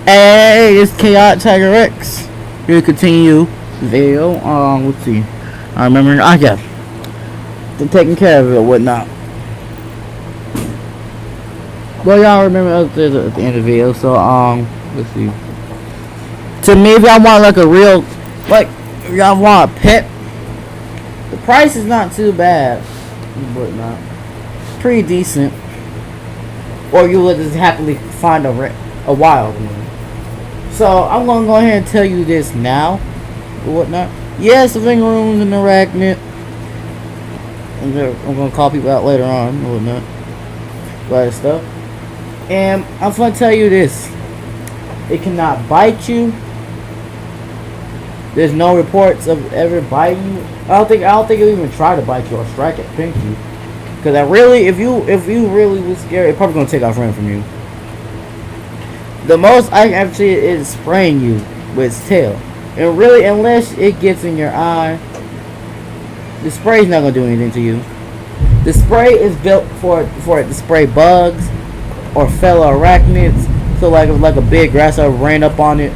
Hey, it's Chaotic Tiger X. Here to continue the video. Let's see. I remember. I got taking care of it or whatnot. Well, y'all remember us at the end of the video. So, let's see. To me, if y'all want like a real, like, if y'all want a pet, the price is not too bad. Whatnot. Pretty decent. Or you would just happily find a wild one. So I'm gonna go ahead and tell you this now, or whatnot. Yes, the finger rooms and the arachnid. And I'm gonna call people out later on, or whatnot. That stuff. And I'm gonna tell you this: it cannot bite you. There's no reports of ever biting you. I don't think it'll even try to bite you or strike at pinch you. Cause if you really was scared, it's probably gonna take off running from you. The most I can ever see is spraying you with its tail. And really, unless it gets in your eye, the spray is not gonna do anything to you. The spray is built for it to spray bugs or fellow arachnids. So like if a big grasshopper ran up on it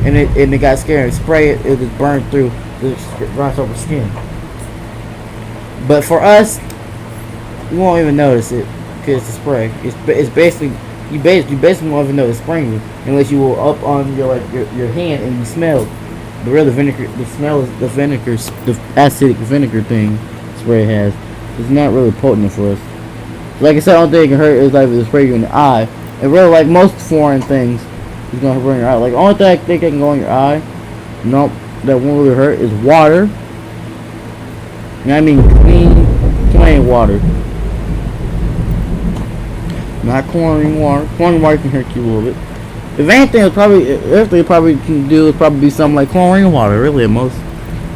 and it got scared and spray it, it just burned through the grasshopper's skin. But for us, you won't even notice it because it's a spray. It's basically. You basically won't even know it's spraying you unless you will up on your hand and you smell the real vinegar. The smell is the vinegar, the acidic vinegar thing spray has. It's not really potent for us. Like I said, the only thing it can hurt is like if it spray you in the eye. And really, like most foreign things, it's gonna burn your eye. Like the only thing I think that can go in your eye, nope, that won't really hurt is water. And I mean clean water. Not chlorine water. Chlorine water can hurt you a little bit. If anything, it probably can do is probably be something like chlorine water, really at most.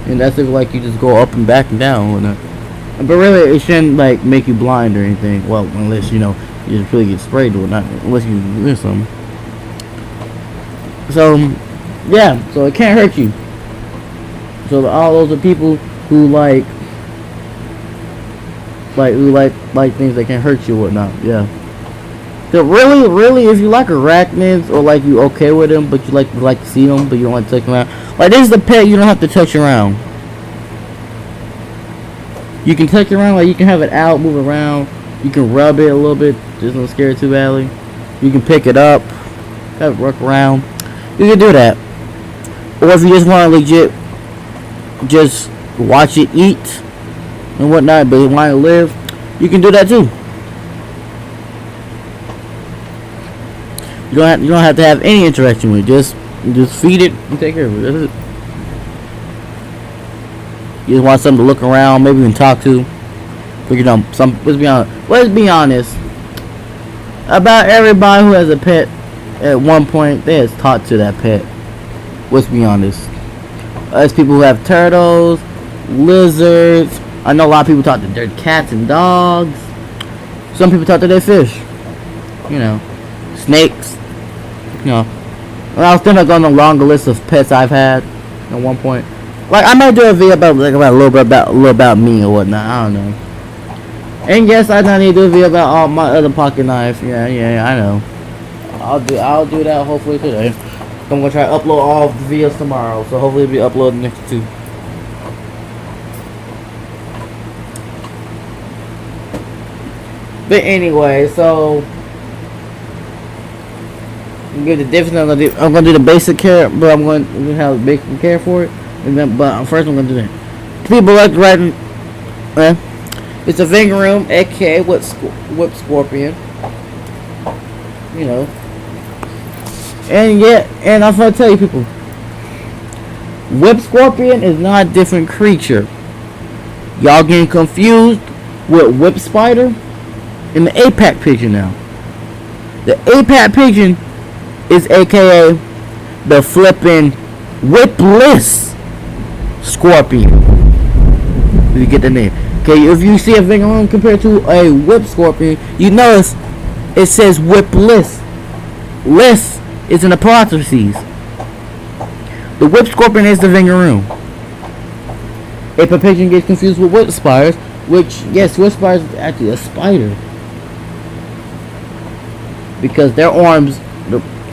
And that's if like you just go up and back and down and whatnot. But really, it shouldn't like make you blind or anything. Well, unless you just really get sprayed or not, unless you do something. So yeah, so it can't hurt you. So all those are people who like things that can hurt you or whatnot. Yeah. So really, if you like arachnids or like you okay with them, but you like to see them, but you don't like to touch them around. Like this is the pet you don't have to touch around. You can touch around, like you can have it out, move around. You can rub it a little bit, just don't scare it too badly. You can pick it up, have it work around. You can do that. Or if you just want to legit, just watch it eat and whatnot, but you want to live, you can do that too. You don't have to have any interaction with it. Just feed it and take care of it. That's it. You just want something to look around, maybe even talk to. But let's be honest. About everybody who has a pet at one point, they has taught to that pet. Let's be honest. There's people who have turtles, lizards. I know a lot of people talk to their cats and dogs. Some people talk to their fish. Snakes. Well, I was thinking of going on a longer list of pets I've had at one point. Like I might do a video about a little bit about me or whatnot. I don't know. And yes, I need to do a video about all my other pocket knife. Yeah, I know. I'll do that hopefully today. I'm gonna try to upload all of the videos tomorrow, so hopefully it'll be uploaded next two. But anyway, so. Give the difference. I'm gonna do the basic care, but I'm going to have basic care for it. And then, but first I'm gonna do that. People like writing. It's a finger room, aka whip scorpion. And I'm gonna tell you people, whip scorpion is not a different creature. Y'all getting confused with whip spider and the apex pigeon now. The apex pigeon is aka the flipping whipless scorpion. You get the name. Okay, if you see a finger room compared to a whip scorpion, you notice it says whipless. Less is in the parentheses. The whip scorpion is the finger room. If a pigeon gets confused with whip spiders, which yes, whip spiders is actually a spider. Because their arms,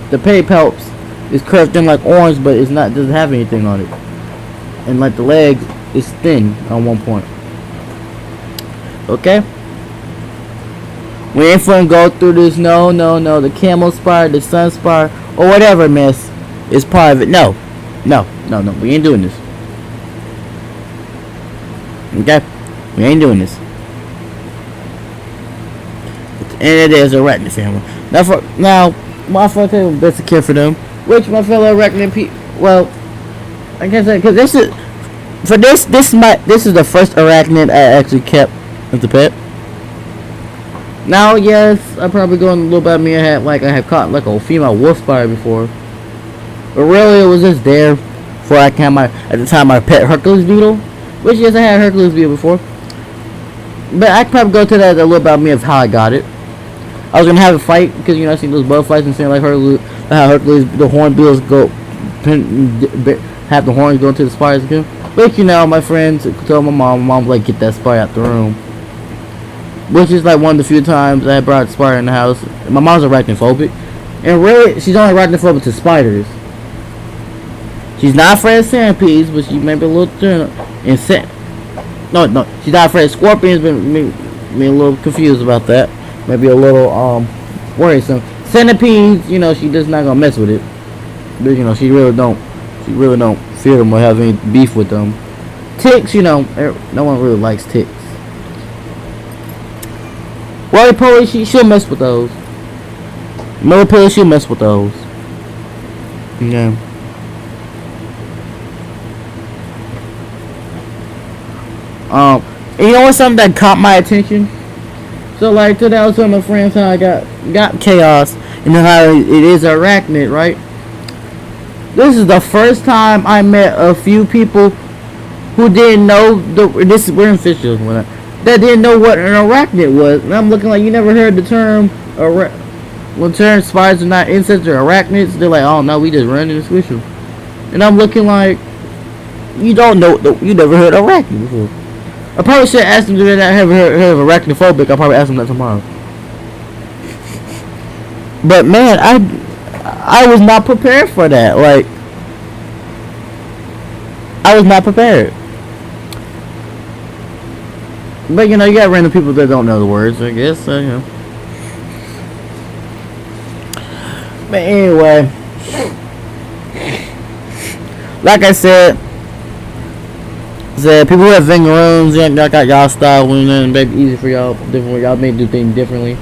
the pedipalps is curved in like orange, but it's not doesn't have anything on it, and like the legs is thin on one point. Okay, we ain't finna go through this. No, the camel spire, the sun spire, or whatever mess is part of it. No, we ain't doing this. Okay, we ain't doing this. And it is a arachnid family. Now, my fellow best to care for them. Which my fellow arachnid people, well, I guess because this is this is the first arachnid I actually kept as a pet. Now, yes, I'm probably going a little bit. I had caught like a female wolf spider before, but really it was just there before I came at the time my pet Hercules beetle, which yes I had Hercules beetle before. But I could probably go to that a little about me of how I got it. I was gonna have a fight because I seen those butterflies and saying like how Hercules the horn bills go have the horns go into the spiders again. But my friends told my mom like get that spider out the room, which is like one of the few times I brought a spider in the house. My mom's arachnophobic, and really she's only arachnophobic to spiders. She's not afraid of centipedes, but she may be a little No, she's not afraid of scorpions. But me a little confused about that. Maybe a little worrisome. Centipedes, she just not gonna mess with it. But she really don't fear them or have any beef with them. Ticks, no one really likes ticks. Roly-poly, she'll mess with those. Millipilly, she'll mess with those. Yeah. And what's something that caught my attention? So like today I was telling my friends how I got chaos and then how it is arachnid, right? This is the first time I met a few people who didn't know we're in Fishers that didn't know what an arachnid was. And I'm looking like you never heard the term when term spiders are not insects or arachnids. They're like, oh no, we just run and squish them. And I'm looking like you don't know you never heard arachnid before. I probably should ask them if they have heard of arachnophobic. I'll probably ask them that tomorrow. But man, I was not prepared for that. Like, I was not prepared. But you got random people that don't know the words, I guess. So, But anyway, like I said, people who have finger rooms, y'all got y'all style, and maybe easy for y'all, different. Y'all may do things differently.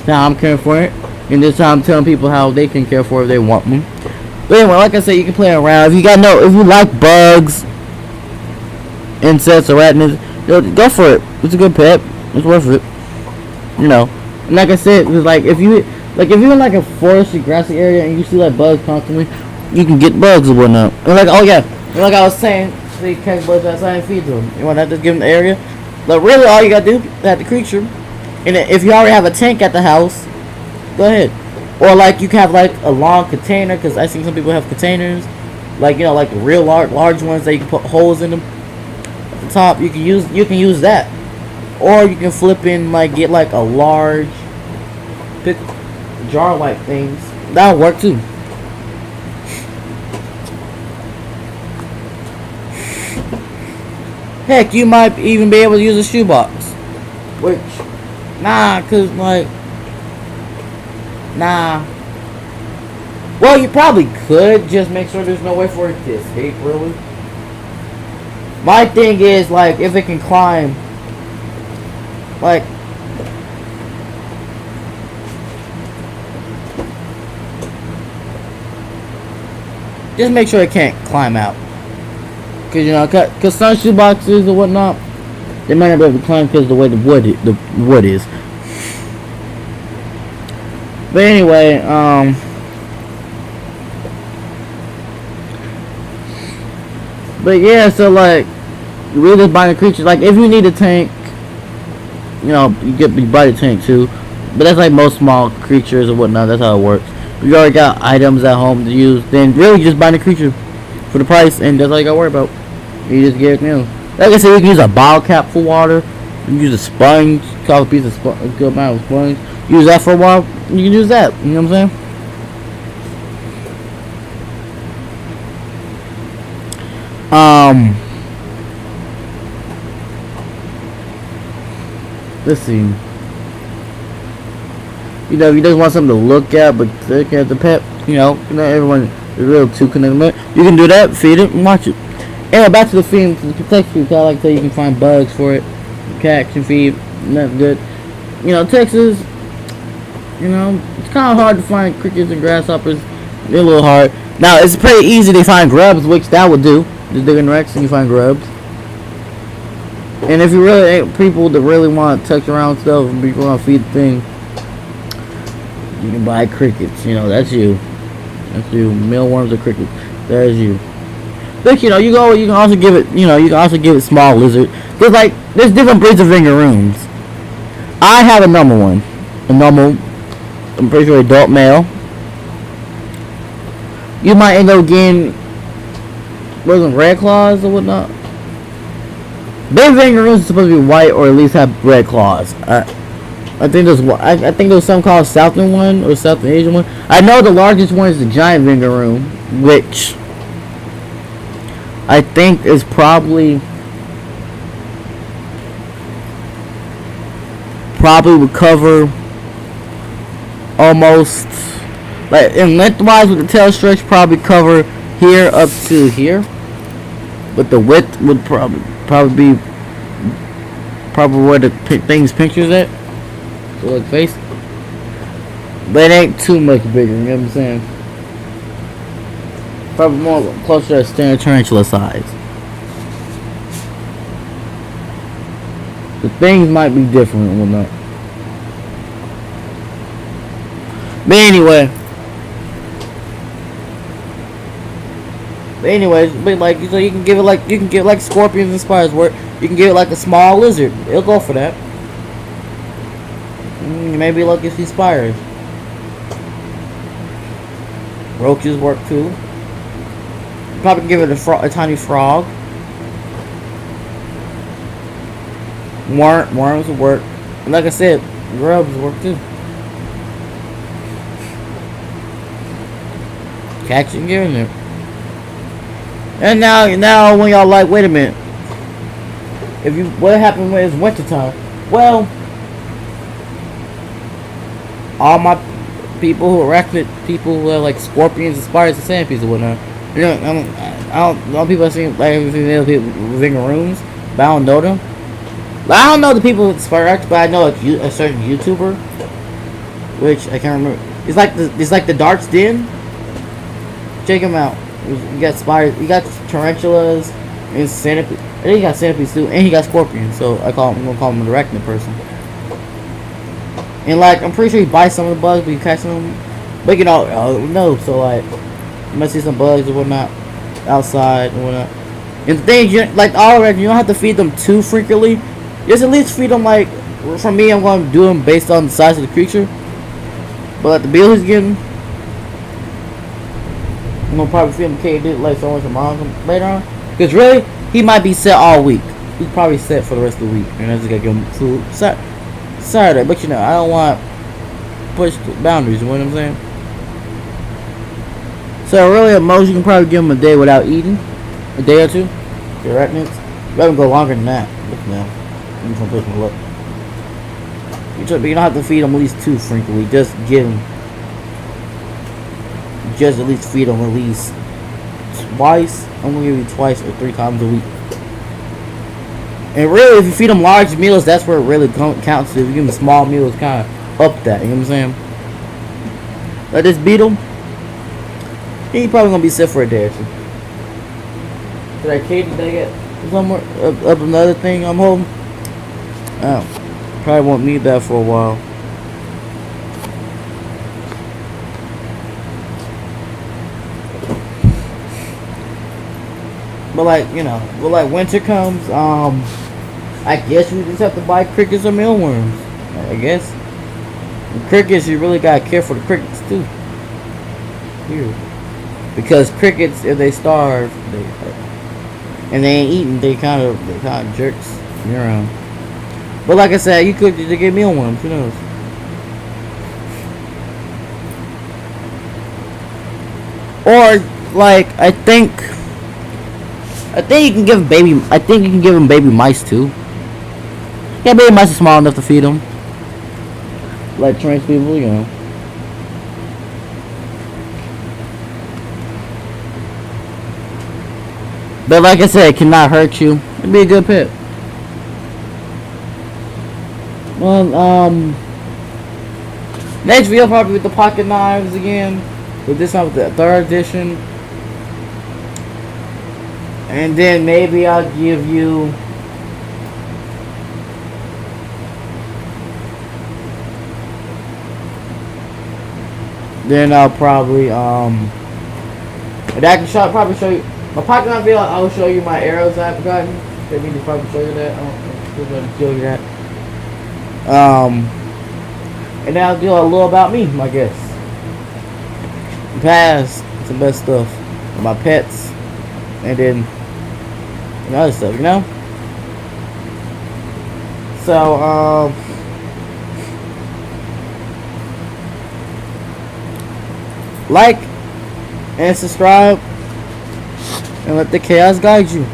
Now I'm caring for it, and this time I'm telling people how they can care for it if they want them. But anyway, like I said, you can play around. If you like bugs, insects, arachnids, go for it. It's a good pet. It's worth it. And like I said, it's like if you're in like a foresty, grassy area and you see like bugs constantly, you can get bugs or whatnot. And like like I was saying. So you catch bugs outside and feed them. You want to just give them the area. But really, all you gotta do is have the creature. And if you already have a tank at the house, go ahead. Or like you can have like a long container, because I see some people have containers, like like the real large ones that you can put holes in them at the top. You can use that, or you can flip in get like a large jar like things. That'll work too. Heck, you might even be able to use a shoebox. Which, Well, you probably could. Just make sure there's no way for it to escape, really. My thing is, if it can climb, just make sure it can't climb out. Because some shoeboxes or whatnot, they might not be able to climb because of the way the wood is. But anyway, but yeah, so you really just buy the creatures. If you need a tank, you buy the tank too. But that's like most small creatures or whatnot. That's how it works. If you already got items at home to use, then really just buy the creature for the price, and that's all you gotta worry about. You just get it, Like I said, you can use a bottle cap for water. You can use a sponge, cut a piece of a good amount of sponge. Use that for a while. You can use that. You know what I'm saying? let's see. You know, if you just want something to look at, but look at the pet, not everyone is real too connected. You can do that, feed it, and watch it. Anyway, back to the feed, to the protect food. I like to tell you can find bugs for it. Cat can feed, not good. Texas, it's kind of hard to find crickets and grasshoppers. They're a little hard. Now, it's pretty easy to find grubs, which that would do. Just dig in the Rex and you find grubs. And if you really ain't people that really want to touch around stuff and people want to feed the thing, you can buy crickets. That's you. That's you. Mealworms or crickets. There's you. But you can also give it. You can also give it small lizard. There's different breeds of vingaroons. I have a normal one. I'm pretty sure adult male. You might end up getting red claws or whatnot. Big vingaroons are supposed to be white or at least have red claws. I think there's some called Southern one or South Asian one. I know the largest one is the giant vingaroon, which I think is probably would cover almost, like, in lengthwise with the tail stretch, probably cover here up to here, but the width would probably be where the thing's pictures at, so like face, but it ain't too much bigger. You know what I'm saying? Probably more closer to a standard tarantula size. The things might be different and whatnot. But anyways, so you can give it like scorpions and spiders, where you can give it like a small lizard. It'll go for that. Maybe look at these spiders. Roaches work too. Probably give it a tiny frog. Worms will work. And like I said, grubs work too. Catch and get in there. And now when y'all like, wait a minute. What happened when it's winter time? Well, all my people who are arachnid, people who are like scorpions and spiders and centipedes and whatnot. I don't people I've seen like vingaroons, but I don't know them. I don't know the people with spider, but I know a certain YouTuber, which I can't remember. It's like the Dark's Den. Check him out. You got spiders, you got tarantulas, and centipedes. I think he got centipedes too, and he got scorpions. So I'm gonna call him an arachnid person. And like, I'm pretty sure he bites some of the bugs, but you catch them. But no. So like, you might see some bugs or whatnot outside and whatnot. And the thing, like already, you don't have to feed them too frequently. Just at least feed them like. For me, I'm gonna do them based on the size of the creature. But like the bill he's getting, I'm gonna probably feed him KD like so much amount later on. Because really, he might be set all week. He's probably set for the rest of the week, and I just gotta give him food Saturday. But I don't want to push the boundaries. You know what I'm saying? So really, at most, you can probably give him a day without eating, a day or two. Your arachnids. Let him go longer than that. Look now. I'm just gonna push him up. But you don't have to feed him at least too frequently. Just at least feed him at least twice. I'm gonna give you twice or 3 times a week. And really, if you feed them large meals, that's where it really counts. If you give them small meals, kind of up that. You know what I'm saying? Like this beetle, he probably gonna be set for a day or two. Did I Katie? Did I get somewhere up another thing I'm holding? Probably won't need that for a while. But like winter comes, I guess we just have to buy crickets or mealworms. I guess. And crickets, you really gotta care for the crickets too. Here, because crickets, if they starve, and they ain't eating, they kind of jerks you around. But like I said, you could get mealworms. Who knows? Or like I think I think you can give baby. I think you can give him baby mice too. Yeah, baby mice are small enough to feed them. Like trans people, you know. But like I said, it cannot hurt you. It'd be a good pet. Well, next video probably with the pocket knives again. With this one with the 3rd edition. And then maybe I'll give you then I'll probably and I can probably show you my pocket knife video. I'll show you my arrows I've gotten. Let me just probably show you that. I don't know if show you that. And then I'll do a little about me, I guess. Past the best stuff. My pets. And then other stuff, you know? So, like and subscribe and let the chaos guide you.